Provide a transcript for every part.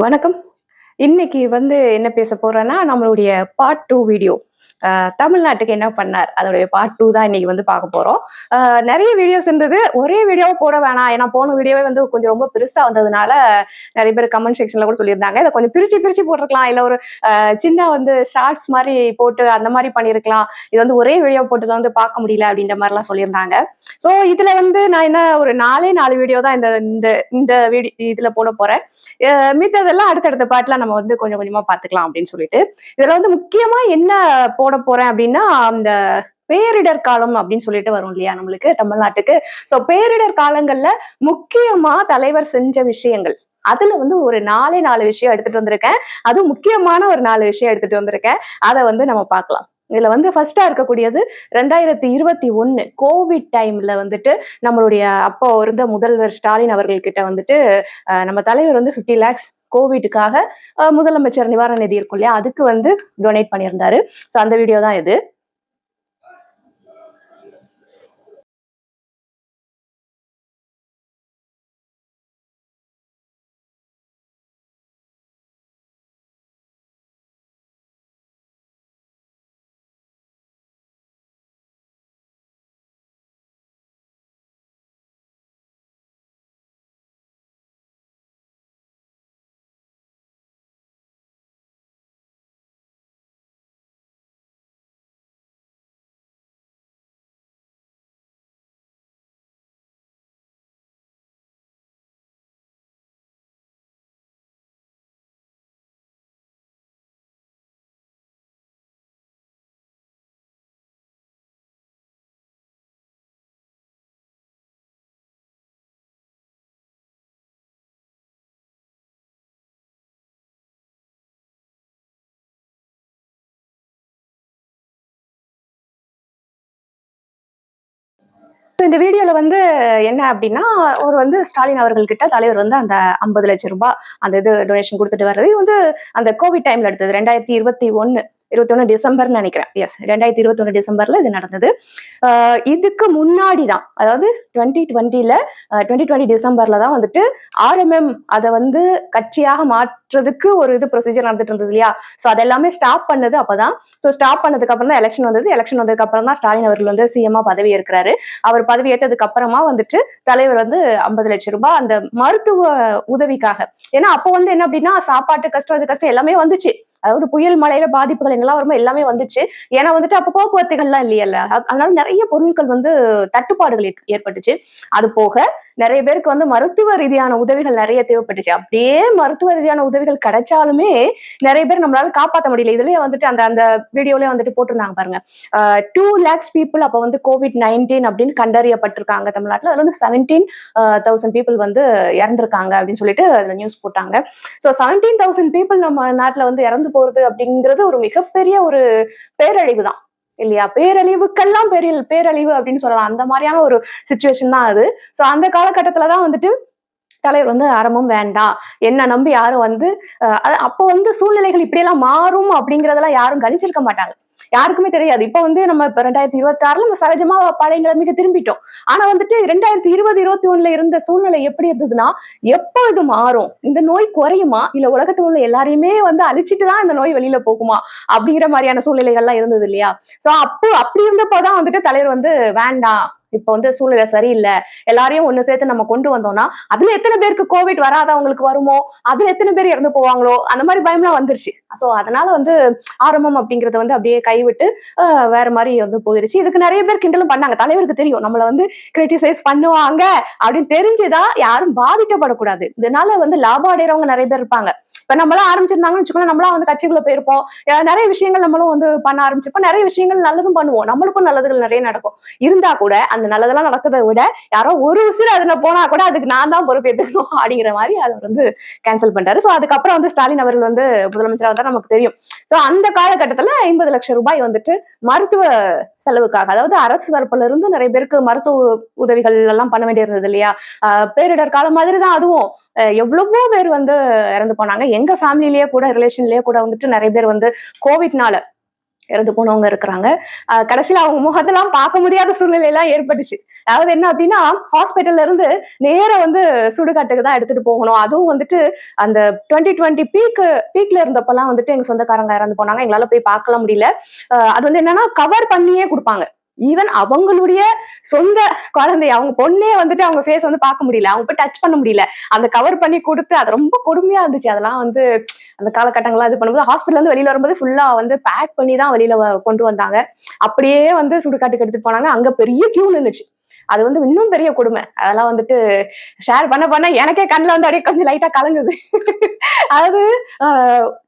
வணக்கம். இன்னைக்கு என்ன பேச போறேன்னா, நம்மளுடைய பார்ட் 2 வீடியோ. தமிழ்நாட்டுக்கு என்ன பண்ணார்? அதோடைய பார்ட் 2 தான் இன்னைக்கு பார்க்க போறோம். அ நெறைய வீடியோஸ் இருந்தது. ஒரே வீடியோவா போட வேணாம். ஏன்னா போன வீடியோவே கொஞ்சம் ரொம்ப பெருசா வந்ததுனால, நெறைய பேர் கமெண்ட் செக்ஷன்ல கூட சொல்லியிருந்தாங்க. இத கொஞ்சம் பிரிச்சு பிரிச்சு போட்டுருக்கலாம். இல்ல ஒரு சின்ன ஷார்ட்ஸ் மாரி போட்டு அந்த மாரி பண்ணியிருக்கலாம். இது ஒரே வீடியோ போட்டத பார்க்க முடியல அப்படின்ற மாரிலாம் சொல்லியிருந்தாங்க. ஸோ இதுல நான் என்ன ஒரு 4 வீடியோ தான் இந்த இந்த இந்த இதுல போட போறேன். மித்ததெல்லாம் அடுத்தடுத்த பார்ட்ல நம்ம கொஞ்சம் கொஞ்சமா பார்த்துக்கலாம் அப்படின்னு சொல்லிட்டு. இதுல முக்கியமா என்ன போட போறேன் அப்படின்னா, அந்த பேரிடர் காலம் அப்படின்னு சொல்லிட்டு வரும் இல்லையா நம்மளுக்கு தமிழ்நாட்டுக்கு. ஸோ பேரிடர் காலங்கள்ல முக்கியமா தலைவர் செஞ்ச விஷயங்கள். அதுல ஒரு 4 விஷயம் எடுத்துட்டு வந்திருக்கேன். அதுவும் முக்கியமான ஒரு 4 விஷயம் எடுத்துட்டு வந்திருக்கேன். அத நம்ம பார்க்கலாம். இதுல ஃபர்ஸ்ட்டா இருக்கக்கூடியது 2021 கோவிட் டைம்ல நம்மளுடைய அப்போ இருந்த முதல்வர் ஸ்டாலின் அவர்கள் கிட்ட நம்ம தலைவர் 50 லேக்ஸ் கோவிட்டுக்காக முதலமைச்சர் நிவாரண நிதி இருக்கும் இல்லையா, அதுக்கு டொனேட் பண்ணியிருந்தாரு. ஸோ அந்த வீடியோ தான் இது. இந்த வீடியோல என்ன அப்படின்னா, ஒரு ஸ்டாலின் அவர்கள் கிட்ட தலைவர் அந்த 50 லட்சம் ரூபாய் அந்த இது டொனேஷன் குடுத்துட்டு வர்றது. இது அந்த கோவிட் டைம்ல எடுத்தது. 2021 டிசம்பர்ன்னு நினைக்கிறேன். எஸ் 2021 டிசம்பர்ல இது நடந்தது. இதுக்கு முன்னாடி தான், அதாவது 2020 டிசம்பர்ல தான் ஆர்எம்எம் அத கட்சியாக மாற்றுறதுக்கு ஒரு ப்ரொசீஜர் நடந்துட்டு இருந்தது இல்லையா? ஸோ அதெல்லாமே ஸ்டாப் பண்ணது அப்பதான். ஸோ ஸ்டாப் பண்ணதுக்கு அப்புறம் தான் எலெக்ஷன் வந்தது. எலெக்ஷன் வந்ததுக்கு அப்புறம் தான் ஸ்டாலின் அவர்கள் சிஎம்மா பதவி ஏற்கிறாரு. அவர் பதவி ஏற்றதுக்கு அப்புறமா தலைவர் 50 லட்சம் ரூபாய் அந்த மருத்துவ உதவிக்காக. ஏன்னா அப்போ என்ன அப்படின்னா, சாப்பாட்டு கஷ்டம், அது கஷ்டம் எல்லாமே வந்துச்சு. அதாவது புயல் மழையில பாதிப்புகள் என்னெல்லாம் வருமோ எல்லாமே வந்துச்சு. ஏன்னா அப்ப போக்குவரத்துகள்லாம் இல்லையல்ல. அதனால நிறைய பொருட்கள் தட்டுப்பாடுகள் ஏற்பட்டுச்சு. அது போக நிறைய பேருக்கு மருத்துவ ரீதியான உதவிகள் நிறைய தேவைப்பட்டுச்சு. அப்படியே மருத்துவ ரீதியான உதவிகள் கிடைச்சாலுமே நிறைய பேர் நம்மளால காப்பாற்ற முடியல. இதுலயே அந்த அந்த வீடியோலயே போட்டிருந்தாங்க பாருங்க. 2 lakhs people அப்ப COVID-19 அப்படின்னு கண்டறியப்பட்டிருக்காங்க தமிழ்நாட்டுல. அதுல 17,000 people இறந்திருக்காங்க அப்படின்னு சொல்லிட்டு அதுல நியூஸ் போட்டாங்க. ஸோ 17,000 people நம்ம நாட்டுல இறந்து போறது அப்படிங்கிறது ஒரு மிகப்பெரிய ஒரு பேரழிவு தான் இல்லையா? பேரழிவுக்கெல்லாம் பேரழிவு அப்படின்னு சொல்லலாம். அந்த மாதிரியான ஒரு சிச்சுவேஷன் தான் அது. ஸோ அந்த காலகட்டத்துலதான் தலைவர் அறமும் வேண்டாம், என்ன நம்பி யாரும் அப்போ சூழ்நிலைகள் இப்படியெல்லாம் மாறும் அப்படிங்கறதெல்லாம் யாரும் கணிச்சிருக்க மாட்டாங்க. யாருக்குமே தெரியாது. இப்ப நம்ம 2026ல நம்ம சகஜமா பழைய நிலைமைக்கு திரும்பிட்டோம். ஆனா 2020, 21ல இருந்த சூழ்நிலை எப்படி இருந்ததுன்னா, எப்ப இது மாறும்? இந்த நோய் குறையுமா? இல்ல உலகத்துல உள்ள எல்லாரையுமே அழிச்சிட்டு தான் இந்த நோய் வெளியில போகுமா? அப்படிங்கிற மாதிரியான சூழ்நிலைகள்லாம் இருந்தது இல்லையா? சோ அப்படி இருந்தப்போதான் தலைவர் வேண்டாம், இப்ப சூழ்நிலை சரியில்லை, எல்லாரையும் ஒண்ணு சேர்த்து நம்ம கொண்டு வந்தோம்னா அதுல எத்தனை பேருக்கு கோவிட் வராதவங்களுக்கு வருமோ, அதுல எத்தனை பேர் இறந்து போவாங்களோ, அந்த மாதிரி பயம்லாம் வந்துருச்சு. சோ அதனால ஆரம்பம் அப்படிங்கறத அப்படியே கைவிட்டு வேற மாதிரி போயிருச்சு. இதுக்கு நிறைய பேர் கிண்டலும் பண்ணாங்க. தலைவருக்கு தெரியும் நம்மள கிரிட்டிசைஸ் பண்ணுவாங்க அப்படின்னு தெரிஞ்சுதான் யாரும் பாதிக்கப்படக்கூடாது. இதனால லாபம் அடைறவங்க நிறைய பேர் இருப்பாங்க. இப்ப நம்மளாம் ஆரம்பிச்சிருந்தாங்கன்னு வச்சுக்கோங்களேன், நம்மளாம் கட்சிக்குள்ள போயிருப்போம். நிறைய விஷயங்கள் நம்மளும் பண்ண ஆரம்பிச்சிருப்போம். நிறைய விஷயங்கள் நல்லதும் பண்ணுவோம். நம்மளுக்கும் நல்லதுகள் நிறைய நடக்கும். இருந்தா கூட அந்த நல்லதெல்லாம் நடக்கிறத விட யாரோ ஒரு உசிறு அதுல போனா கூட அதுக்கு நான் தான் பொறுப்பேற்றுக்கணும் அப்படிங்கிற மாதிரி அதை கேன்சல் பண்ணிட்டாரு. சோ அதுக்கப்புறம் ஸ்டாலின் அவர்கள் முதலமைச்சராக வந்தா நமக்கு தெரியும். சோ அந்த காலகட்டத்துல 50 லட்சம் ரூபாய் மருத்துவ செலவுக்காக, அதாவது அரசு தரப்புல இருந்து நிறைய பேருக்கு மருத்துவ உதவிகள் எல்லாம் பண்ண வேண்டியிருந்தது இல்லையா? பேரிடர் காலம் மாதிரிதான் அதுவும். எவ்வளவோ பேர் இறந்து போனாங்க. எங்க ஃபேமிலிலேயே கூட, ரிலேஷன்லயே கூட நிறைய பேர் கோவிட்னால இறந்து போனவங்க இருக்கிறாங்க. கடைசியில அவங்க முகத்தெல்லாம் பார்க்க முடியாத சூழ்நிலை எல்லாம் ஏற்பட்டுச்சு. அதாவது என்ன அப்படின்னா, ஹாஸ்பிட்டல்ல இருந்து நேரா வந்து சுடுகாட்டுக்கு தான் எடுத்துட்டு போகணும். அதுவும் வந்துட்டு அந்த 2020 பீக்ல இருந்தப்பெல்லாம் வந்துட்டு எங்க சொந்தக்காரங்க இறந்து போனாங்க. எங்களால போய் பார்க்கலாம் முடியல. அது வந்து என்னன்னா கவர் பண்ணியே குடுப்பாங்க. ஈவன் அவங்களுடைய சொந்த குழந்தை, அவங்க பொண்ணே வந்துட்டு அவங்க ஃபேஸ் வந்து பார்க்க முடியல. அவங்க போய் டச் பண்ண முடியல. அந்த கவர் பண்ணி குடுத்து அது ரொம்ப கொடுமையா இருந்துச்சு. அதெல்லாம் வந்து அந்த காலகட்டங்கள்லாம் இது பண்ணும்போது ஹாஸ்பிட்டல்ல இருந்து வெளியில வரும்போது ஃபுல்லா வந்து பேக் பண்ணி தான் வெளியில கொண்டு வந்தாங்க. அப்படியே வந்து சுடுகாட்டுக்கு எடுத்துட்டு போனாங்க. அங்க பெரிய கியூ நின்னுச்சு. அது வந்து இன்னும் பெரிய கொடுமை. அதெல்லாம் வந்துட்டு ஷேர் பண்ண எனக்கே கண்ணுல வந்து அப்படியே கொஞ்சம் லைட்டா கலங்குது. அதாவது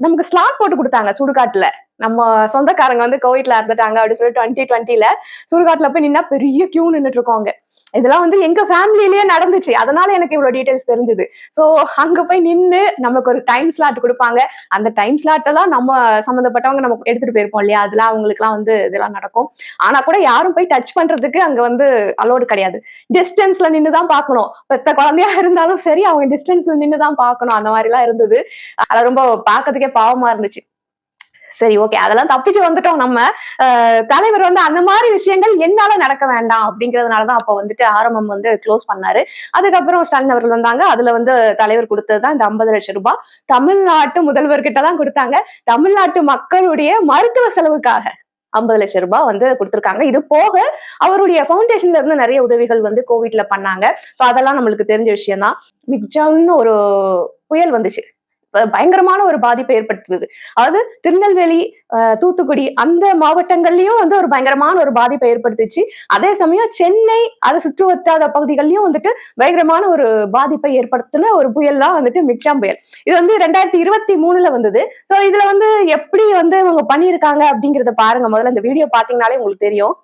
நமக்கு ஸ்லாட் போட்டு குடுத்தாங்க சுடுகாட்டுல. நம்ம சொந்தக்காரங்க வந்து கோவிட்ல இறந்துட்டாங்க அப்படின்னு சொல்லி 2020ல சுடுகாட்டுல போய் நின்னா பெரிய கியூ நின்னுட்டு இருக்கோம் அங்க. இதெல்லாம் வந்து எங்க ஃபேமிலியிலேயே நடந்துச்சு. அதனால எனக்கு இவ்வளவு டீடைல்ஸ் தெரிஞ்சது. சோ அங்க போய் நின்னு நமக்கு ஒரு டைம் ஸ்லாட் கொடுப்பாங்க. அந்த டைம் ஸ்லாட் எல்லாம் நம்ம சம்பந்தப்பட்டவங்க நம்ம எடுத்துட்டு போயிருப்போம் இல்லையா, அதெல்லாம் அவங்களுக்கு எல்லாம் வந்து இதெல்லாம் நடக்கும். ஆனா கூட யாரும் போய் டச் பண்றதுக்கு அங்க வந்து அலோடு கிடையாது. டிஸ்டன்ஸ்ல நின்னுதான் பாக்கணும். பெத்த குழந்தையா இருந்தாலும் சரி, அவங்க டிஸ்டன்ஸ்ல நின்னுதான் பாக்கணும். அந்த மாதிரி எல்லாம் இருந்தது. அது ரொம்ப பாக்கிறதுக்கே பாவமா இருந்துச்சு. சரி, ஓகே, அதெல்லாம் தப்பிச்சு வந்துட்டோம் நம்ம. தலைவர் வந்து அந்த மாதிரி விஷயங்கள் என்னால நடக்க வேண்டாம் அப்படிங்கறதுனாலதான் அப்ப வந்துட்டு ஆரம்பம் வந்து க்ளோஸ் பண்ணாரு. அதுக்கப்புறம் ஸ்டாலின் அவர்கள் வந்தாங்க. அதுல வந்து தலைவர் கொடுத்ததுதான் இந்த 50 லட்சம் ரூபாய். தமிழ்நாட்டு முதல்வர்கிட்ட தான் கொடுத்தாங்க. தமிழ்நாட்டு மக்களுடைய மருத்துவ செலவுக்காக 50 லட்சம் ரூபாய் வந்து கொடுத்திருக்காங்க. இது போக அவருடைய பவுண்டேஷன்ல இருந்து நிறைய உதவிகள் வந்து கோவிட்ல பண்ணாங்க. சோ அதெல்லாம் நம்மளுக்கு தெரிஞ்ச விஷயம் தான். மிக்ஜாம்னு ஒரு புயல் வந்துச்சு. பயங்கரமான ஒரு பாதிப்பை ஏற்படுத்துது. அதாவது திருநெல்வேலி, தூத்துக்குடி அந்த மாவட்டங்கள்லயும் வந்து ஒரு பயங்கரமான ஒரு பாதிப்பை ஏற்படுத்துச்சு. அதே சமயம் சென்னை அதை சுற்றுவட்டாத பகுதிகள்லயும் வந்துட்டு பயங்கரமான ஒரு பாதிப்பை ஏற்படுத்தின ஒரு புயல் தான் வந்துட்டு மிக்ஜாம் புயல். இது வந்து 2023ல வந்தது. சோ இதுல வந்து எப்படி வந்து இவங்க பண்ணியிருக்காங்க அப்படிங்கறத பாருங்க. முதல்ல இந்த வீடியோ பாத்தீங்கன்னாலே உங்களுக்கு தெரியும்.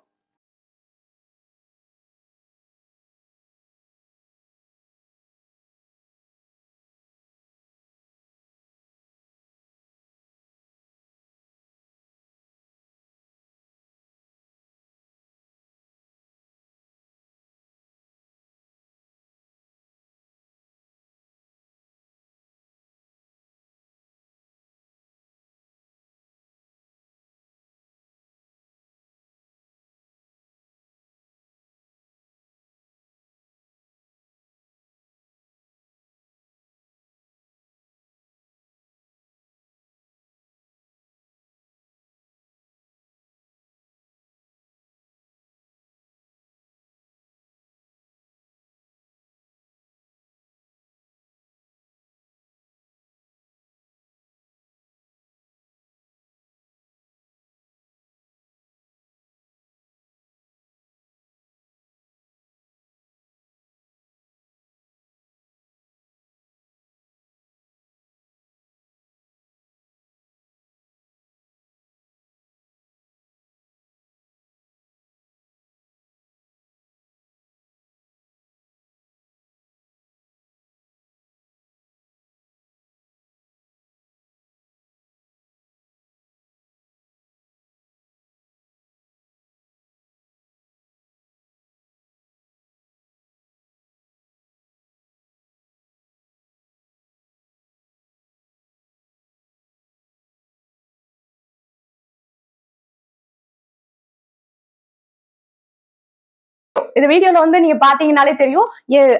இந்த வீடியோல வந்து நீங்க பாத்தீங்கன்னாலே தெரியும்.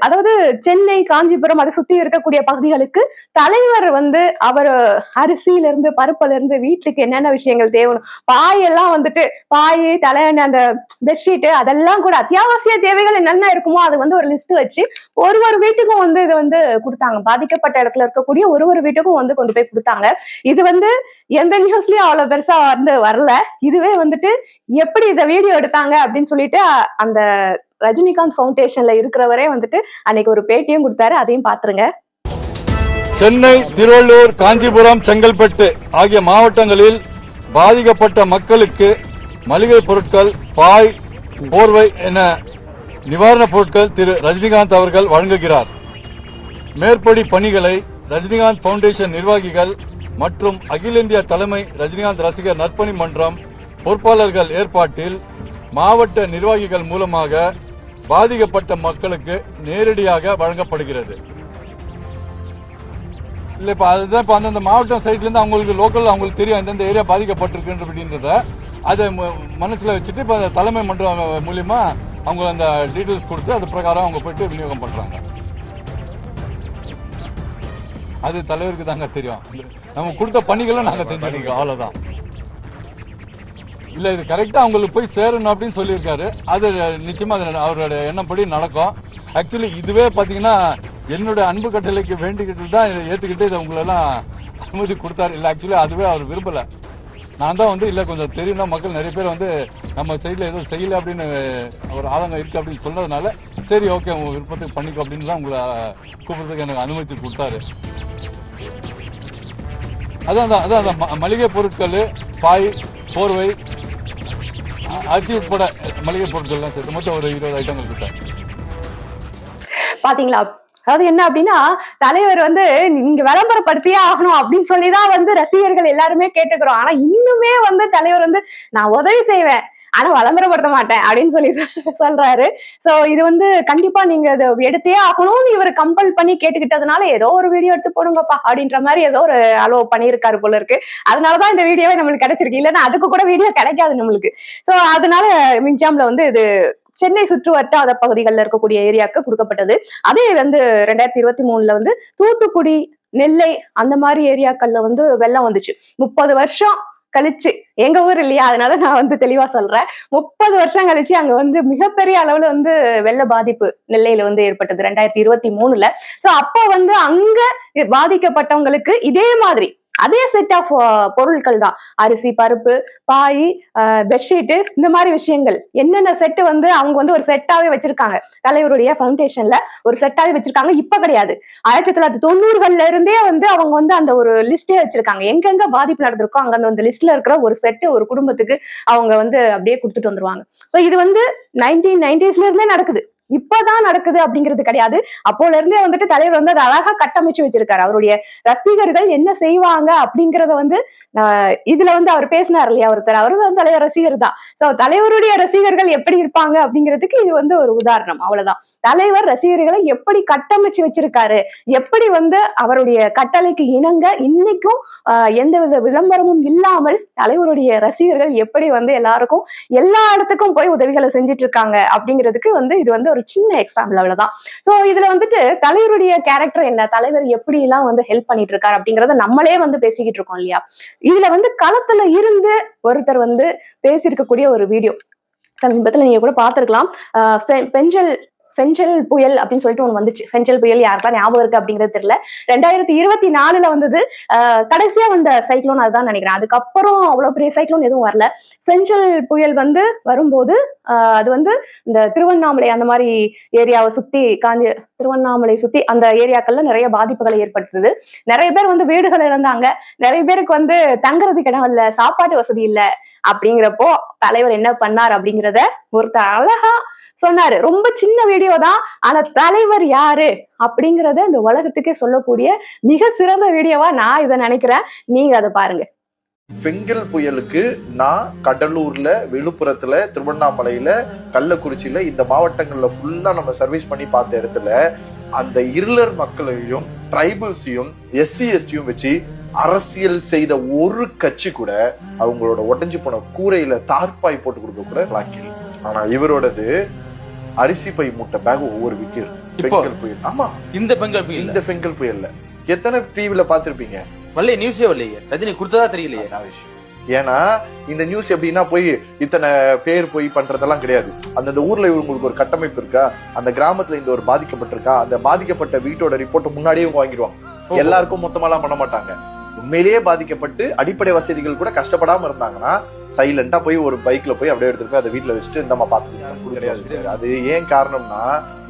அதாவது சென்னை, காஞ்சிபுரம் அதை சுத்தி இருக்கக்கூடிய பகுதிகளுக்கு தலைவர் வந்து அவர் அரிசியில இருந்து பருப்புல இருந்து வீட்டுக்கு என்னென்ன விஷயங்கள் தேவை, பாயெல்லாம் வந்துட்டு பாய், தலையணை, அந்த பெட்ஷீட் அதெல்லாம் கூட அத்தியாவசிய தேவைகள் என்னென்ன இருக்குமோ அது வந்து ஒரு லிஸ்ட் வச்சு ஒரு வீட்டுக்கும் வந்து இது வந்து கொடுத்தாங்க. பாதிக்கப்பட்ட இடத்துல இருக்கக்கூடிய ஒரு வீட்டுக்கும் வந்து கொண்டு போய் கொடுத்தாங்க. இது வந்து எந்த நியூஸ்லயும் அவ்வளவு பெருசா வந்து வரல. இதுவே வந்துட்டு எப்படி இத வீடியோ எடுத்தாங்க அப்படின்னு சொல்லிட்டு அந்த ரஜினிகாந்த் பவுண்டேஷன்ல இருக்கிறவரே வந்துட்டு அன்னைக்கு ஒரு பேட்டியும் கொடுத்தாரு. அதையும் பாத்துருங்க. சென்னை, திருவள்ளூர், காஞ்சிபுரம், செங்கல்பட்டு ஆகிய மாவட்டங்களில் பாதிக்கப்பட்ட மக்களுக்கு மளிகை பொருட்கள், பாய், போர்வை என நிவாரணப் பொருட்கள் திரு ரஜினிகாந்த் அவர்கள் வழங்குகிறார். மேற்படி பணிகளை ரஜினிகாந்த் பவுண்டேஷன் நிர்வாகிகள் மற்றும் அகில இந்திய தலைமை ரஜினிகாந்த் ரசிகர் நற்பணி மன்றம் பொறுப்பாளர்கள் ஏற்பாட்டில் மாவட்ட நிர்வாகிகள் மூலமாக பாதிக்கப்பட்ட மக்களுக்கு நேரடியாக வழங்கப்படுகிறது. இல்ல இப்ப அதுதான் இப்ப அந்தந்த மாவட்டம் சைட்ல இருந்து அவங்களுக்கு லோக்கல் அவங்களுக்கு தெரியும் எந்தெந்த ஏரியா பாதிக்கப்பட்டிருக்கு அப்படின்றத அதை மனசுல வச்சுட்டு இப்ப தலைமை மன்றம் மூலியமா அவங்க அந்த டீட்டெயில்ஸ் கொடுத்து அது பிரகாரம் அவங்க போயிட்டு விநியோகம் பண்றாங்க. அது தலைவருக்கு தாங்க தெரியும். நம்ம கொடுத்த பணிகளை நாங்க செஞ்சிருக்கோம், அவ்வளவுதான். இல்ல இது கரெக்டா அவங்களுக்கு போய் சேரணும் அப்படின்னு சொல்லியிருக்காரு. அது நிச்சயமா அவரோட எண்ணப்படி நடக்கும். ஆக்சுவலி இதுவே பாத்தீங்கன்னா என்னோட அன்பு கட்டளைக்கு வேண்டிக்கிட்டு தான் இதை ஏத்துக்கிட்டு இதை உங்களெல்லாம் அனுமதி கொடுத்தாரு. இல்ல ஆக்சுவலி அதுவே அவர் விரும்பல. நான் தான் இல்ல கொஞ்சம் தெரியும்னா மக்கள் நிறைய பேர் நம்ம சைட்ல எதுவும் செய்யல அப்படின்னு ஒரு ஆதங்கம் இருக்கு அப்படின்னு சொன்னதுனால சரி ஓகே உங்க விருப்பத்துக்கு பண்ணிக்கோ அப்படின்னு தான் உங்களை கூப்பிடுறதுக்கு எனக்கு அனுமதி கொடுத்தாரு. அதான் மளிகை பொருட்கள், பாய், போர்வை, அரிசி உட்பட மளிகை பொருட்கள் எல்லாம் சேர்த்து மொத்தம் ஒரு 20 ஐட்டங்கள் கொடுத்தாரு. பாத்தீங்களா? அதாவது என்ன அப்படின்னா தலைவர் நீங்க விளம்பரப்படுத்தியே ஆகணும் அப்படின்னு சொல்லிதான் ரசிகர்கள் எல்லாருமே கேட்டுக்கிறோம். ஆனா இன்னுமே தலைவர் நான் உதவி செய்வேன் ஆனா விளம்பரப்படுத்த மாட்டேன் அப்படின்னு சொல்லி சொல்றாரு. சோ இது கண்டிப்பா நீங்க இதை எடுத்தே ஆகணும்னு இவர் கம்பல் பண்ணி கேட்டுக்கிட்டதுனால ஏதோ ஒரு வீடியோ எடுத்து போடுங்கப்பா அப்படின்ற மாதிரி ஏதோ ஒரு அலோவ் பண்ணியிருக்காரு போல இருக்கு. அதனாலதான் இந்த வீடியோவே நம்மளுக்கு கிடைச்சிருக்கு. இல்லைன்னா அதுக்கு கூட வீடியோ கிடைக்காது நம்மளுக்கு. சோ அதனால மின்ஜாம்ல இது சென்னை சுற்று வட்டார பகுதிகளில் இருக்கக்கூடிய ஏரியாவுக்கு கொடுக்கப்பட்டது. அதே 2023 தூத்துக்குடி, நெல்லை அந்த மாதிரி ஏரியாக்கள்ல வெள்ளம் வந்துச்சு. 30 வருஷம் கழிச்சு, எங்க ஊர் இல்லையா, அதனால நான் தெளிவா சொல்றேன். 30 வருஷம் கழிச்சு அங்க மிகப்பெரிய அளவுல வெள்ள பாதிப்பு நெல்லையில ஏற்பட்டது 2023. சோ அப்போ அங்க பாதிக்கப்பட்டவங்களுக்கு இதே மாதிரி அதே செட் ஆஃப் பொருட்கள் தான், அரிசி, பருப்பு, பாய், பெட்ஷீட், இந்த மாதிரி விஷயங்கள் என்னென்ன செட்டு அவங்க ஒரு செட்டாவே வச்சிருக்காங்க. தலைவருடைய ஃபவுண்டேஷன்ல ஒரு செட்டாவே வச்சிருக்காங்க. இப்ப கிடையாது, 1990கள்ல இருந்தே அவங்க அந்த ஒரு லிஸ்டே வச்சிருக்காங்க. எங்கெங்க பாதிப்பு நடந்திருக்கோ அங்க அந்த லிஸ்ட்ல இருக்கிற ஒரு செட்டு ஒரு குடும்பத்துக்கு அவங்க அப்படியே கொடுத்துட்டு வந்துருவாங்க. சோ இது 1990ஸ்ல இருந்தே நடக்குது. இப்பதான் நடக்குது அப்படிங்கிறது கிடையாது. அப்போல இருந்தே தலைவர் அதை அழகா கட்டமைச்சு வச்சிருக்காரு. அவருடைய ரசிகர்கள் என்ன செய்வாங்க அப்படிங்கறத இதுல அவர் பேசினார் இல்லையா ஒருத்தர், அவரு தலைவர் ரசிகர் தான். சோ தலைவருடைய ரசிகர்கள் எப்படி இருப்பாங்க அப்படிங்கிறதுக்கு இது ஒரு உதாரணம். அவ்வளவுதான். தலைவர் ரசிகர்களை எப்படி கட்டமைச்சு வச்சிருக்காரு, எப்படி அவருடைய கட்டளைக்கு இணங்க இன்னைக்கும் எந்தவித விளம்பரமும் இல்லாமல் தலைவருடைய ரசிகர்கள் எப்படி எல்லாருக்கும் எல்லா இடத்துக்கும் போய் உதவிகளை செஞ்சுட்டு இருக்காங்க அப்படிங்கிறதுக்கு இது ஒரு சின்ன எக்ஸாம்பிள். அவ்வளவுதான். சோ இதுல தலைவருடைய கேரக்டர் என்ன, தலைவர் எப்படி எல்லாம் ஹெல்ப் பண்ணிட்டு இருக்காரு அப்படிங்கறத நம்மளே பேசிக்கிட்டு இருக்கோம் இல்லையா. இதுல களத்துல இருந்து ஒருத்தர் பேசியிருக்கக்கூடிய ஒரு வீடியோ சமீபத்துல நீங்க கூட பாத்துருக்கலாம். பெஞ்சல் புயல் அப்படின்னு சொல்லிட்டு ஒண்ணு வந்துச்சு. பெஞ்சல் புயல் யாருக்கெல்லாம் ஞாபகம் இருக்கு அப்படிங்கிறது தெரியல. 2024 வந்தது. கடைசியா வந்த சைக்ளோன் அதுதான் நினைக்கிறேன். அதுக்கப்புறம் அவ்வளவு பெரிய சைக்ளோன் எதுவும் வரல. பெஞ்சல் புயல் வரும்போது அது இந்த திருவண்ணாமலை அந்த மாதிரி ஏரியாவை சுத்தி திருவண்ணாமலை சுத்தி அந்த ஏரியாக்கள்ல நிறைய பாதிப்புகளை ஏற்படுத்துது. நிறைய பேர் வீடுகள் இழந்தாங்க. நிறைய பேருக்கு தங்குறதுக்கு இடம் இல்ல, சாப்பாட்டு வசதி இல்ல. அப்படிங்கிறப்போ தலைவர் என்ன பண்ணார் அப்படிங்கிறத ஒருத்தர் அழகா சொன்னாரு. ரொம்ப சின்ன வீடியோ தான், ஆனா தலைவர் யாரு அப்படிங்கறத இந்த உலகத்துக்கே சொல்லக்கூடிய மிக சிறந்த வீடியோவா நான் இதை நினைக்கிறேன். நீங்க அதை பாருங்க. பெங்கல் புயலுக்கு நான் கடலூர்ல, விழுப்புரத்துல, திருவண்ணாமலையில, கள்ளக்குறிச்சியில இந்த மாவட்டங்கள்ல ஃபுல்லா நம்ம சர்வீஸ் பண்ணி பார்த்த இடத்துல அந்த இருளர் மக்களையும் ட்ரைபல்ஸையும் SC/STயும் வச்சு அரசியல் செய்த ஒரு கட்சி கூட அவங்களோட உடைஞ்சு போன கூரையில தார்பாய் போட்டு கொடுக்க கூட லாக்கில். ஆனா இவரோடது அரிசி பை மூட்டை பேக் ஒவ்வொரு வீக்கும் பெங்கல் புயல். ஆமா, இந்த பெங்கல் புயல்ல எத்தனை டிவில பாத்திருப்பீங்க? வரல, நியூஸே வரலையே. ரஜினி கொடுத்ததா தெரியலையே. ஏன்னா இந்த நியூஸ் எப்படின்னா போய் இத்தனை பேர் போய் பண்றதெல்லாம் கிடையாது. அந்த ஊர்ல இவங்களுக்கு ஒரு கட்டமைப்பு இருக்கா, அந்த கிராமத்துல இந்த ஒரு பாதிக்கப்பட்டிருக்கா, அந்த பாதிக்கப்பட்ட வீட்டோட ரிப்போர்ட் முன்னாடியே வாங்கிடுவாங்க. எல்லாருக்கும் மொத்தமாலாம் பண்ண மாட்டாங்க. உண்மையிலேயே பாதிக்கப்பட்டு அடிப்படை வசதிகள் கூட கஷ்டப்படாம இருந்தாங்கன்னா சைலண்டா போய் ஒரு பைக்ல போய் அப்படியே எடுத்துட்டு போய் அதை வீட்டுல வச்சுட்டு நம்ம பாத்துக்கலாம். அது ஏன் காரணம்னா,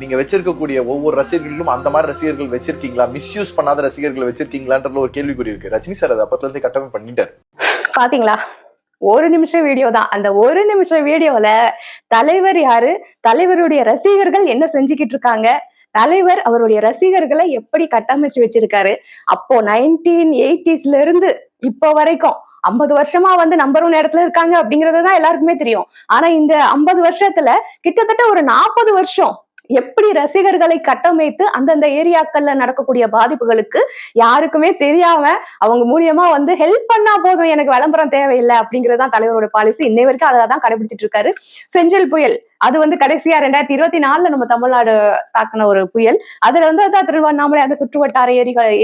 நீங்க வச்சிருக்கக்கூடிய ஒவ்வொரு ரசிகர்களும் அந்த மாதிரி ரசிகர்கள் வச்சிருக்கீங்களா, மிஸ்யூஸ் பண்ணாத ரசிகர்கள் வச்சிருக்கீங்களான்ற ஒரு கேள்விக்குறி இருக்கு. ரஜினி சார் அதை அப்பத்துல இருந்து கட்டமை பண்ணிட்டாரு. பாத்தீங்களா, ஒரு நிமிஷம் வீடியோ தான். அந்த ஒரு நிமிஷம் வீடியோல தலைவர் யாரு, தலைவருடைய ரசிகர்கள் என்ன செஞ்சுக்கிட்டு இருக்காங்க, தலைவர் அவருடைய ரசிகர்களை எப்படி கட்டமைச்சு வச்சிருக்காரு. அப்போ 1980ஸ்ல இருந்து இப்போ வரைக்கும் 50 வருஷமா நம்பர் 1 இடத்துல இருக்காங்க அப்படிங்கறதுதான் எல்லாருக்குமே தெரியும். ஆனா இந்த 50 வருஷத்துல கிட்டத்தட்ட ஒரு 40 வருஷம் எப்படி ரசிகர்களை கட்டமைத்து அந்தந்த ஏரியாக்கள்ல நடக்கக்கூடிய பாதிப்புகளுக்கு யாருக்குமே தெரியாம அவங்க மூலியமா வந்து ஹெல்ப் பண்ணா போதும், எனக்கு விளம்பரம் தேவையில்லை அப்படிங்கறதுதான் தலைவரோட பாலிசி. இன்னை வரைக்கும் அதான் கடைபிடிச்சிட்டு இருக்காரு. பெஞ்சல் புயல் அது வந்து கடைசியா 2024 நம்ம தமிழ்நாடு தாக்கின ஒரு புயல். அதுல வந்து அதான் திருவண்ணாமலை அந்த சுற்றுவட்டார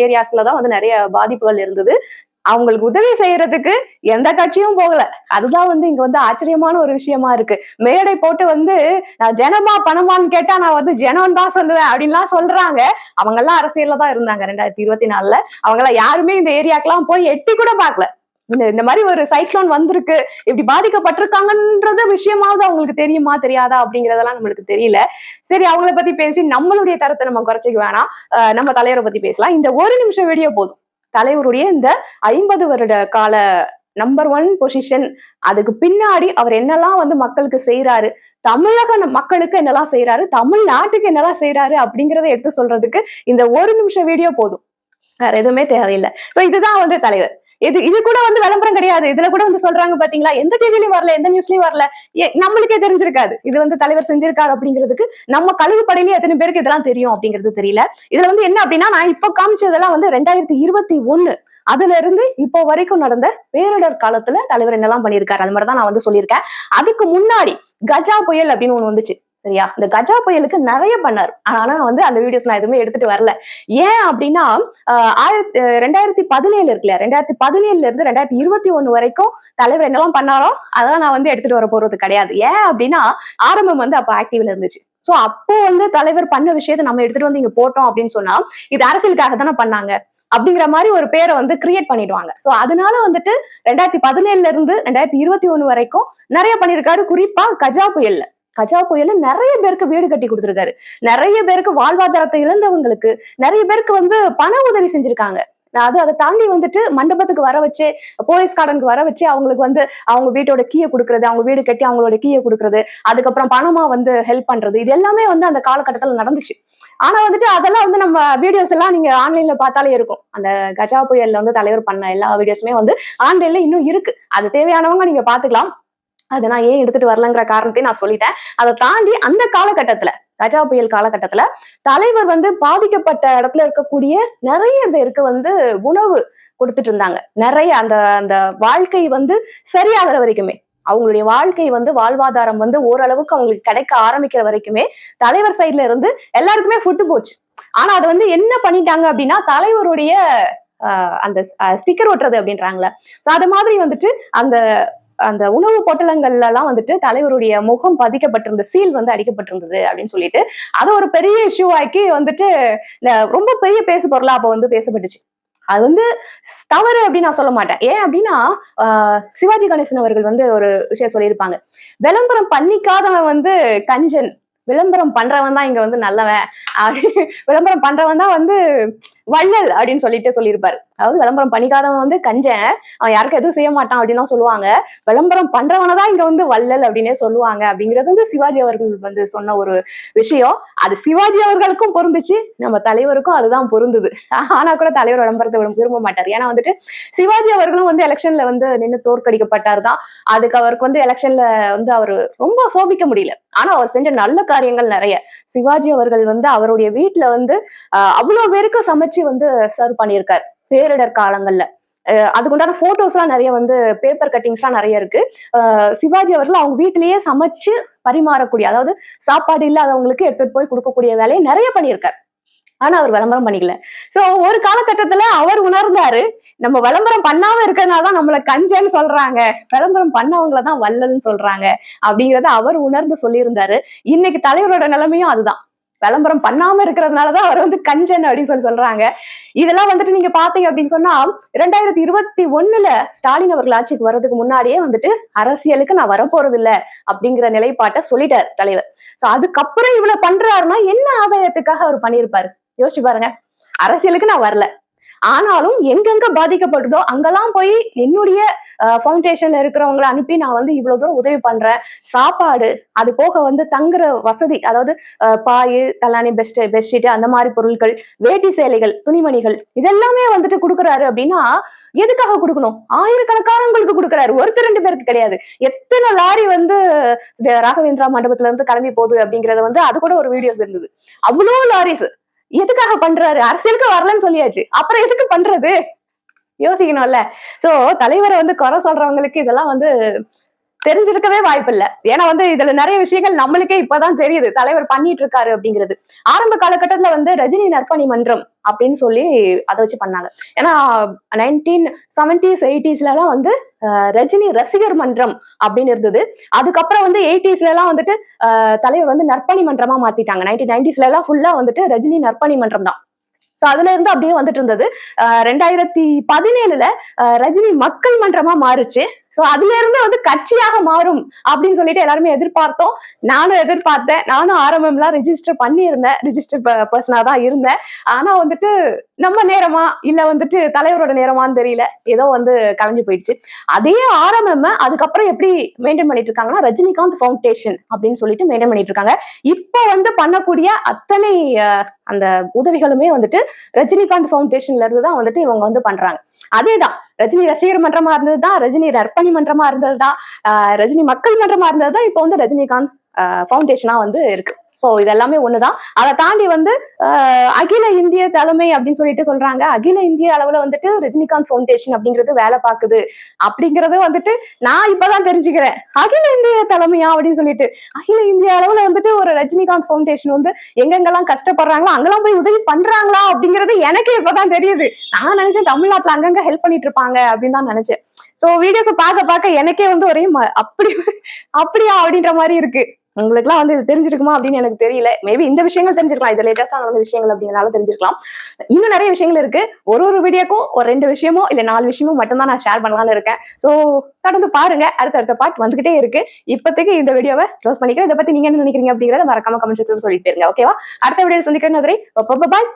ஏரியாஸ்லதான் வந்து நிறைய பாதிப்புகள் இருந்தது. அவங்களுக்கு உதவி செய்யறதுக்கு எந்த கட்சியும் போகல. அதுதான் வந்து இங்க வந்து ஆச்சரியமான ஒரு விஷயமா இருக்கு. மேடை போட்டு வந்து நான் ஜனமா பணமான்னு கேட்டா நான் வந்து ஜனம் தான் சொல்லுவேன் அப்படின்லாம் சொல்றாங்க. அவங்க எல்லாம் அரசியல்ல தான் இருந்தாங்க 2024. அவங்க எல்லாம் யாருமே இந்த ஏரியாக்கெல்லாம் போய் எட்டி கூட பாக்கல. இந்த மாதிரி ஒரு சைக்ளோன் வந்திருக்கு, இப்படி பாதிக்கப்பட்டிருக்காங்கன்றது விஷயமாவது அவங்களுக்கு தெரியுமா தெரியாதா அப்படிங்கறதெல்லாம் நம்மளுக்கு தெரியல. சரி, அவங்கள பத்தி பேசி நம்மளுடைய தரத்தை நம்ம குறைச்சிக்க வேணாம். நம்ம தலைவரை பத்தி பேசலாம். இந்த ஒரு நிமிஷம் வீடியோ போதும். தலைவருடைய இந்த 50 வருட கால நம்பர் 1 பொசிஷன், அதுக்கு பின்னாடி அவர் என்னெல்லாம் வந்து மக்களுக்கு செய்யறாரு, தமிழக மக்களுக்கு என்னெல்லாம் செய்யறாரு, தமிழ்நாட்டுக்கு என்னெல்லாம் செய்யறாரு அப்படிங்கறத எடுத்து சொல்றதுக்கு இந்த ஒரு நிமிஷம் வீடியோ போதும். வேற எதுவுமே தேவையில்லை. சோ இதுதான் வந்து தலைவர். இது கூட வந்து விளம்பரம் கிடையாது. இதுல கூட வந்து சொல்றாங்க பாத்தீங்களா, எந்த டிவிலயும் வரல, எந்த நியூஸ்லயும் வரல, நம்மளுக்கே தெரிஞ்சிருக்காது இது வந்து தலைவர் செஞ்சிருக்காரு அப்படிங்கிறதுக்கு. நம்ம கழுகு படையிலேயே எத்தனை பேருக்கு இதெல்லாம் தெரியும் அப்படிங்கிறது தெரியல. இதுல வந்து என்ன அப்படின்னா, நான் இப்ப காமிச்சதெல்லாம் வந்து 2021 அதுல இருந்து இப்போ வரைக்கும் நடந்த பேரிடர் காலத்துல தலைவர் என்னெல்லாம் பண்ணியிருக்காரு அது மாதிரிதான் நான் வந்து சொல்லியிருக்கேன். அதுக்கு முன்னாடி கஜா புயல் அப்படின்னு ஒண்ணு வந்துச்சு சரியா. இந்த கஜா புயலுக்கு நிறைய பண்ணாரு. ஆனா நான் வந்து அந்த வீடியோஸ் நான் எதுவுமே எடுத்துட்டு வரல. ஏன் அப்படின்னா 2017 இருக்குல்ல, 2017 இருந்து 2021 வரைக்கும் தலைவர் என்னெல்லாம் பண்ணாரோ அதெல்லாம் நான் வந்து எடுத்துட்டு வர போறது கிடையாது. ஏன் அப்படின்னா ஆரம்பம் வந்து அப்ப ஆக்டிவ்ல இருந்துச்சு. சோ அப்போ வந்து தலைவர் பண்ண விஷயத்தை நம்ம எடுத்துட்டு வந்து இங்க போட்டோம் அப்படின்னு சொன்னா இது அரசியலுக்காக தானே பண்ணாங்க அப்படிங்கிற மாதிரி ஒரு பேரை வந்து கிரியேட் பண்ணிடுவாங்க. சோ அதனால வந்துட்டு 2017 இருந்து 2021 வரைக்கும் நிறைய பண்ணிருக்காரு. குறிப்பா கஜா புயல்ல நிறைய பேருக்கு வீடு கட்டி கொடுத்திருக்காரு. நிறைய பேருக்கு வாழ்வாதாரத்தை இழந்தவங்களுக்கு நிறைய பேருக்கு வந்து பண உதவி செஞ்சிருக்காங்க. அதை தாண்டி வந்துட்டு மண்டபத்துக்கு வர வச்சு, போலீஸ் கார்டனுக்கு வர வச்சு அவங்களுக்கு வந்து அவங்க வீட்டோட கீயை கொடுக்கறது, அவங்க வீடு கட்டி அவங்களோட கீயை கொடுக்கறது, அதுக்கப்புறம் பணமா வந்து ஹெல்ப் பண்றது, இது எல்லாமே வந்து அந்த காலகட்டத்துல நடந்துச்சு. ஆனா வந்துட்டு அதெல்லாம் வந்து நம்ம வீடியோஸ் எல்லாம் நீங்க ஆன்லைன்ல பார்த்தாலே இருக்கும். அந்த கஜா புயல்ல வந்து தலைவர் பண்ண எல்லா வீடியோஸுமே வந்து ஆன்லைன்ல இன்னும் இருக்கு. அது தேவையானவங்க நீங்க பாத்துக்கலாம். அதை நான் ஏன் எடுத்துட்டு வரலங்கிற காரணத்தையும் நான் சொல்லிட்டேன். அதை தாண்டி அந்த காலகட்டத்துல கஜா புயல் காலகட்டத்துல தலைவர் வந்து பாதிக்கப்பட்ட இடத்துல இருக்கக்கூடிய நிறைய பேருக்கு வந்து உணவு கொடுத்துட்டு இருந்தாங்க. நிறைய அந்த அந்த வாழ்க்கை வந்து சரியாகிற வரைக்குமே, அவங்களுடைய வாழ்க்கை வந்து வாழ்வாதாரம் வந்து ஓரளவுக்கு அவங்களுக்கு கிடைக்க ஆரம்பிக்கிற வரைக்குமே தலைவர் சைட்ல இருந்து எல்லாருக்குமே ஃபுட்டு போச்சு. ஆனா அது வந்து என்ன பண்ணிட்டாங்க அப்படின்னா, தலைவருடைய அந்த ஸ்டிக்கர் ஒட்டுறது அப்படின்றாங்களே, அது மாதிரி வந்துட்டு அந்த அந்த உணவு பொட்டலங்கள்ல எல்லாம் வந்துட்டு தலைவருடைய முகம் பதிக்கப்பட்டிருந்த சீல் வந்து அடிக்கப்பட்டிருந்தது அப்படின்னு சொல்லிட்டு அதை ஒரு பெரிய இஷ்யூ ஆக்கி வந்துட்டு ரொம்ப பெரிய பேசு பொருளா அப்ப வந்து பேசப்பட்டுச்சு. அது வந்து தவறு அப்படின்னு நான் சொல்ல மாட்டேன். ஏன் அப்படின்னா சிவாஜி கணேசன் அவர்கள் வந்து ஒரு விஷயம் சொல்லியிருப்பாங்க, விளம்பரம் பண்ணிக்காதவன் வந்து கஞ்சன், விளம்பரம் பண்றவன் தான் இங்க வந்து நல்லவன், விளம்பரம் பண்றவன் தான் வந்து வள்ளல் அப்படின்னு சொல்லியிருப்பாரு. அதாவது விளம்பரம் பண்ணிக்காதவன் வந்து கஞ்சன், அவன் யாருக்கும் எதுவும் செய்ய மாட்டான் அப்படின்னு சொல்லுவாங்க. விளம்பரம் பண்றவனதான் இங்க வந்து வள்ளல் அப்படின்னே சொல்லுவாங்க. அப்படிங்கிறது வந்து சிவாஜி அவர்கள் வந்து சொன்ன ஒரு விஷயம். அது சிவாஜி அவர்களுக்கும் பொருந்துச்சு, நம்ம தலைவருக்கும் அதுதான் பொருந்தது. ஆனா கூட தலைவர் விளம்பரத்தை விரும்ப மாட்டார். ஏன்னா வந்துட்டு சிவாஜி அவர்களும் வந்து எலெக்ஷன்ல வந்து நின்று தோற்கடிக்கப்பட்டார் தான். அதுக்கு அவருக்கு வந்து எலெக்ஷன்ல வந்து அவரு ரொம்ப சோபிக்க முடியல. ஆனா அவர் செஞ்ச நல்ல காரியங்கள் நிறைய. சிவாஜி அவர்கள் வந்து அவருடைய வீட்டுல வந்து அவ்வளவு பேருக்கு சமைச்சு வந்து சர்வ் பண்ணியிருக்காரு பேரிடர் காலங்கள்ல. அதுக்குண்டான போட்டோஸ் எல்லாம் நிறைய வந்து பேப்பர் கட்டிங்ஸ் எல்லாம் நிறைய இருக்கு. சிவாஜி அவர்கள் அவங்க வீட்டிலேயே சமைச்சு பரிமாறக்கூடிய, அதாவது சாப்பாடு இல்லாதவங்களுக்கு எடுத்துட்டு போய் கொடுக்கக்கூடிய வேலையை நிறைய பண்ணியிருக்காரு. ஆனா அவர் விளம்பரம் பண்ணிக்கல. சோ ஒரு காலகட்டத்துல அவர் உணர்ந்தாரு, நம்ம விளம்பரம் பண்ணாம இருக்கிறதுனாலதான் நம்மள கஞ்சன்னு சொல்றாங்க, விளம்பரம் பண்ணவங்களதான் வள்ளல்னு சொல்றாங்க அப்படிங்கறத அவர் உணர்ந்து சொல்லியிருந்தாரு. இன்னைக்கு தலைவரோட நிலைமையும் அதுதான். விளம்பரம் பண்ணாம இருக்கிறதுனாலதான் அவர் வந்து கஞ்சன் அப்படின்னு சொல்றாங்க. இதெல்லாம் வந்துட்டு நீங்க பாத்தீங்க அப்படின்னு சொன்னா 2021 ஸ்டாலின் அவர்கள் ஆட்சிக்கு வர்றதுக்கு முன்னாடியே வந்துட்டு அரசியலுக்கு நான் வரப்போறது இல்ல அப்படிங்கிற நிலைப்பாட்டை சொல்லிட்டாரு தலைவர். சோ அதுக்கப்புறம் இவ்வளவு பண்றாருன்னா என்ன ஆதாயத்துக்காக அவர் பண்ணியிருப்பாரு யோசிச்சு பாருங்க. அரசியலுக்கு நான் வரல, ஆனாலும் எங்கெங்க பாதிக்கப்படுதோ அங்கெல்லாம் போய் என்னுடைய ஃபவுண்டேஷன்ல இருக்கிறவங்களை அனுப்பி நான் வந்து இவ்வளவு தூரம் உதவி பண்றேன். சாப்பாடு, அது போக வந்து தங்குற வசதி, அதாவது பாய், தலானி, பெட்ஷீட் அந்த மாதிரி பொருட்கள், வேட்டி சேலைகள், துணிமணிகள் இதெல்லாமே வந்துட்டு கொடுக்குறாரு அப்படின்னா எதுக்காக கொடுக்கணும்? ஆயிரக்கணக்கானவங்களுக்கு கொடுக்குறாரு, ஒருத்தர் 2 பேருக்கு கிடையாது. எத்தனை லாரி வந்து ராகவேந்திரா மண்டபத்துல இருந்து கிளம்பி போகுது அப்படிங்கறத வந்து அது கூட ஒரு வீடியோஸ் இருந்தது. அவ்வளவு லாரிஸ் எதுக்காக பண்றாரு? அரசியலுக்கு வரலன்னு சொல்லியாச்சு, அப்புறம் எதுக்கு பண்றது? யோசிக்கணும்ல. சோ தலைவரை வந்து குறை சொல்றவங்களுக்கு இதெல்லாம் வந்து தெரிஞ்சிருக்கவே வாய்ப்பில்லை. ஏன்னா வந்து இதுல நிறைய விஷயங்கள் நம்மளுக்கே இப்பதான் தெரியுது தலைவர் பண்ணிட்டு இருக்காரு அப்படிங்கிறது. ஆரம்ப காலகட்டத்துல வந்து ரஜினி நற்பணி மன்றம் அப்படின்னு சொல்லி அதை வச்சு பண்ணாங்க. ஏன்னா 1970s 80s எல்லாம் வந்து ரஜினி ரசிகர் மன்றம் அப்படின்னு இருந்தது. அதுக்கப்புறம் வந்து 80s எல்லாம் வந்துட்டு தலைவர் வந்து நற்பணி மன்றமா மாத்திட்டாங்க. 1990s எல்லாம் ஃபுல்லா வந்துட்டு ரஜினி நற்பணி மன்றம் தான். சோ அதுல இருந்து அப்படியே வந்துட்டு இருந்தது. 2017 ரஜினி மக்கள் மன்றமா மாறுச்சு. சோ அதுல இருந்து வந்து கட்சியாக மாறும் அப்படின்னு சொல்லிட்டு எல்லாருமே எதிர்பார்த்தோம். நானும் எதிர்பார்த்தேன். நானும் RMM ரெஜிஸ்டர் பண்ணியிருந்தேன், ரிஜிஸ்டர் பர்சனா தான் இருந்தேன். ஆனா வந்துட்டு நம்ம நேரமா இல்ல வந்துட்டு தலைவரோட நேரமான்னு தெரியல, ஏதோ வந்து கலைஞ்சு போயிடுச்சு. அதே RMM அதுக்கப்புறம் எப்படி மெயின்டைன் பண்ணிட்டு இருக்காங்கன்னா ரஜினிகாந்த் ஃபவுண்டேஷன் அப்படின்னு சொல்லிட்டு மெயின்டைன் பண்ணிட்டு இருக்காங்க. இப்ப வந்து பண்ணக்கூடிய அத்தனை அந்த உதவிகளுமே வந்துட்டு ரஜினிகாந்த் ஃபவுண்டேஷன்ல இருந்து தான் வந்துட்டு இவங்க வந்து பண்றாங்க. அதேதான் ரஜினி ரசிகர் மன்றமா இருந்ததுதான், ரஜினி நற்பணி மன்றமா இருந்ததுதான், ரஜினி மக்கள் மன்றமா இருந்ததுதான், இப்ப வந்து ரஜினிகாந்த் ஃபவுண்டேஷனா வந்து இருக்கு. சோ இதெல்லாமே ஒண்ணுதான். அதை தாண்டி வந்து அகில இந்திய தலைமை அப்படின்னு சொல்லிட்டு சொல்றாங்க. அகில இந்திய அளவுல வந்துட்டு ரஜினிகாந்த் ஃபவுண்டேஷன் அப்படிங்கிறது வேலை பார்க்குது அப்படிங்கறது வந்துட்டு நான் இப்பதான் தெரிஞ்சுக்கிறேன். அகில இந்திய தலைமையா அப்படின்னு சொல்லிட்டு அகில இந்திய அளவுல வந்துட்டு ஒரு ரஜினிகாந்த் ஃபவுண்டேஷன் வந்து எங்கெங்கெல்லாம் கஷ்டப்படுறாங்களோ அங்கெல்லாம் போய் உதவி பண்றாங்களா அப்படிங்கிறது எனக்கு இப்பதான் தெரியுது. நான் நினைச்சேன் தமிழ்நாட்டுல அங்கங்க ஹெல்ப் பண்ணிட்டு இருப்பாங்க அப்படின்னு தான் நினைச்சேன். சோ வீடியோஸ் பார்க்க எனக்கே வந்து ஒரே அப்படியா அப்படின்ற மாதிரி இருக்கு. உங்களுக்கு எல்லாம் வந்து இது தெரிஞ்சிருக்குமா அப்படின்னு எனக்கு தெரியல. மேபி இந்த விஷயங்கள் தெரிஞ்சிருக்கலாம், இது லேட்டஸ்டா நடந்த விஷயங்கள் அப்படிங்கறனால தெரிஞ்சிருக்கலாம். இன்னும் நிறைய விஷயங்கள் இருக்கு. ஒரு வீடியோக்கும் ஒரு 2 விஷயமோ இல்ல 4 விஷயமோ மட்டும் தான் நான் ஷேர் பண்ணலாம்னு இருக்கேன். சோ தொடர்ந்து பாருங்க, அடுத்த பார்ட் வந்துகிட்டே இருக்கு. இப்போதைக்கு இந்த வீடியோவை க்ளோஸ் பண்ணிக்கிறேன். இதை பத்தி நீங்க என்ன நினைக்கிறீங்க அப்படிங்கறத மறக்காம கமெண்ட் செக்ஷன்ல சொல்லிட்டு இருங்க. ஓகேவா? அடுத்த வீடியோ சந்திக்கிறேன். பாய்.